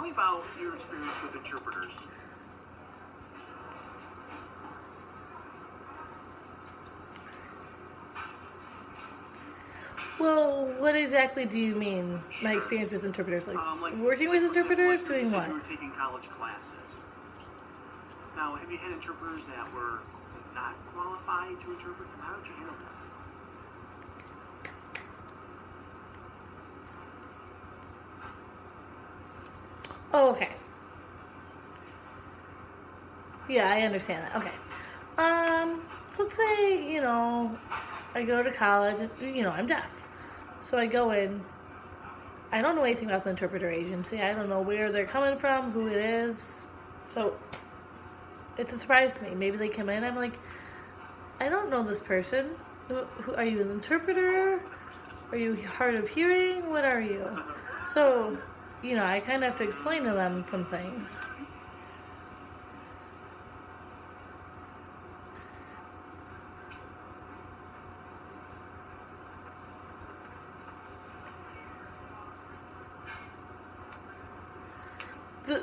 me about your experience with interpreters. Well, what exactly do you mean? My experience with interpreters, like working with interpreters, you doing said what? you were taking college classes. Now, have you had interpreters that were not qualified to interpret? And how did you handle that? Oh, okay. Yeah, I understand that. Okay. Let's say, I go to college, I'm deaf. So I go in, I don't know anything about the interpreter agency. I don't know where they're coming from, who it is. So it's a surprise to me. Maybe they come in, I'm like, I don't know this person. Who are you, an interpreter? Are you hard of hearing? What are you? So, I kind of have to explain to them some things.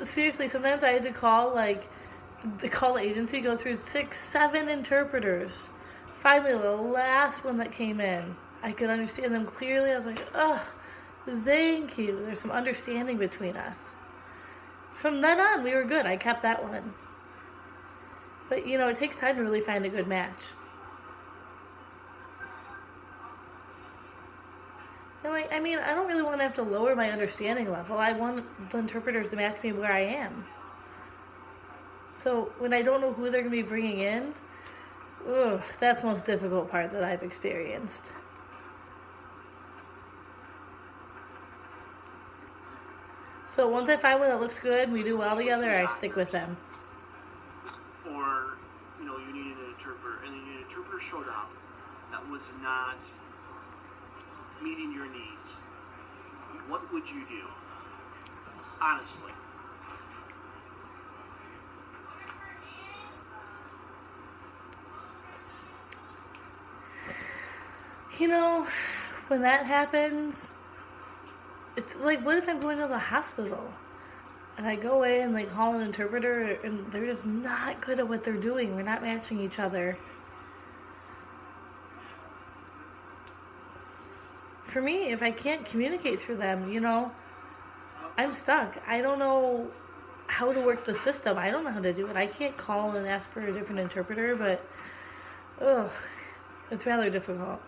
Seriously, sometimes I had to call the agency, go through 6, 7 interpreters. Finally, the last one that came in, I could understand them clearly. I was like, ugh, thank you. There's some understanding between us. From then on, we were good. I kept that one. But, it takes time to really find a good match. And I don't really want to have to lower my understanding level. I want the interpreters to match me where I am. So when I don't know who they're going to be bringing in, that's the most difficult part that I've experienced. So once I find one that looks good and we do well together, I stick with them. Or, you needed an interpreter, and then an interpreter showed up that was not meeting your needs. What would you do? Honestly. When that happens, it's like, what if I'm going to the hospital and I go in and call an interpreter and they're just not good at what they're doing? We're not matching each other. For me, if I can't communicate through them, I'm stuck. I don't know how to work the system. I don't know how to do it. I can't call and ask for a different interpreter, but it's rather difficult.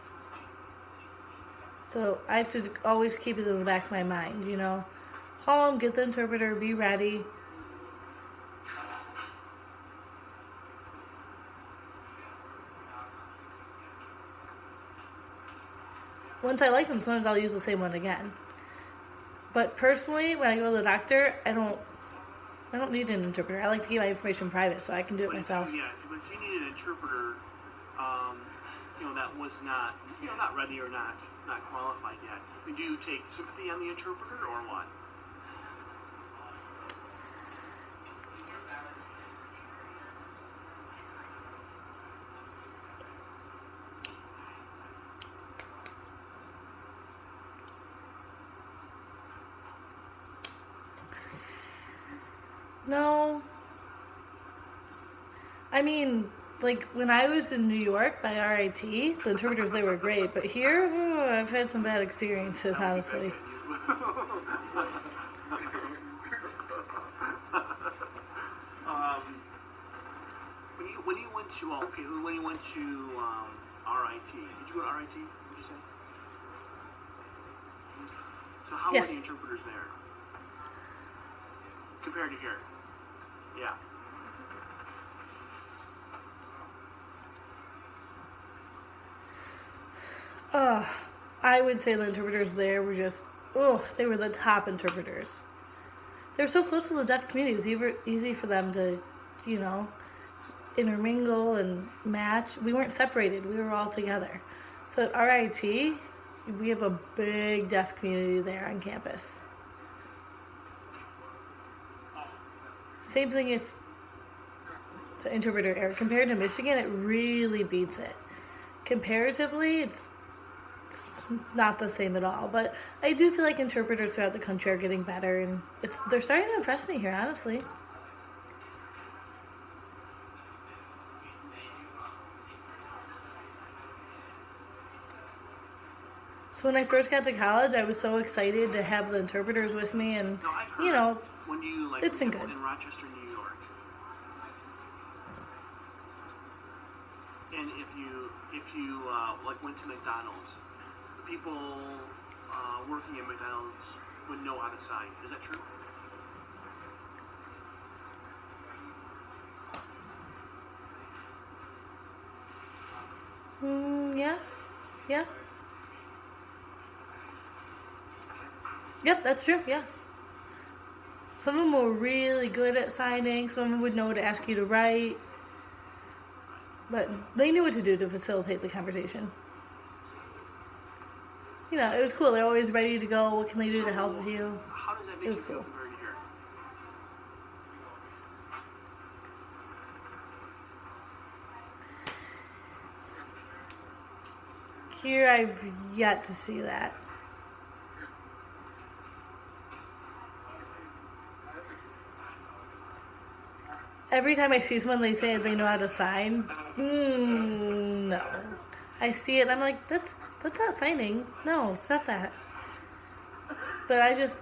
So I have to always keep it in the back of my mind, Call them, get the interpreter, be ready. Once I like them, sometimes I'll use the same one again. But personally, when I go to the doctor, I don't need an interpreter. I like to keep my information private, so I can do it myself. But if you need an interpreter, that was not, not ready or not qualified yet. Do you take sympathy on the interpreter or what? No. When I was in New York by RIT, the interpreters, they were great. But here, I've had some bad experiences, honestly. When you went to RIT, did you go to RIT? Did you say? So how Yes. were the interpreters there compared to here? Yeah. I would say the interpreters there were just, they were the top interpreters. They were so close to the deaf community. It was easy for them to, intermingle and match. We weren't separated. We were all together. So at RIT, we have a big deaf community there on campus. Same thing if the interpreter area. Compared to Michigan, it really beats it. Comparatively, it's not the same at all. But I do feel like interpreters throughout the country are getting better, and they're starting to impress me here, honestly. So when I first got to college, I was so excited to have the interpreters with me, and No, I've heard you know, when you like it's for been example, good. in Rochester, New York, and if you like went to McDonald's, the people working at McDonald's would know how to sign. Is that true? Yeah, yeah. Yep, that's true. Yeah. Some of them were really good at signing. Some of them would know to ask you to write. But they knew what to do to facilitate the conversation. You know, it was cool. They're always ready to go. What can they do to help you? How does that make It was you feel cool. compared to here? Here, I've yet to see that. Every time I see someone, they say they know how to sign. No. I see it, and I'm like, that's not signing. No, it's not that. But I just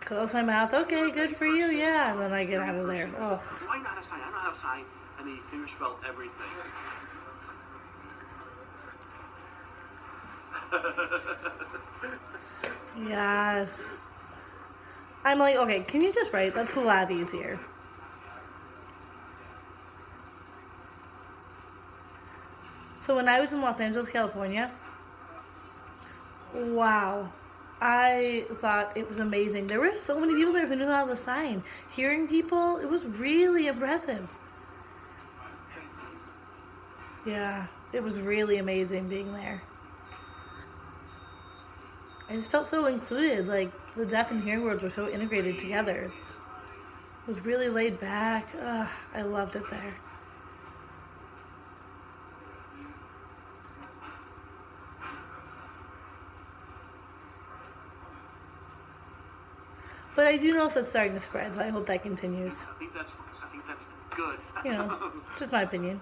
close my mouth. Okay, good for you. Yeah, and then I get out of there. Ugh. Do I know how to sign? I don't know how to sign, and then you finger spell everything. Yes. I'm like, okay, can you just write? That's a lot easier. So when I was in Los Angeles, California, wow, I thought it was amazing. There were so many people there who knew how to sign. Hearing people, it was really impressive. Yeah, it was really amazing being there. I just felt so included. Like the deaf and hearing worlds were so integrated together. It was really laid back. Ugh, I loved it there. But I do notice that's starting to spread, so I hope that continues. I think that's good. You know, just my opinion.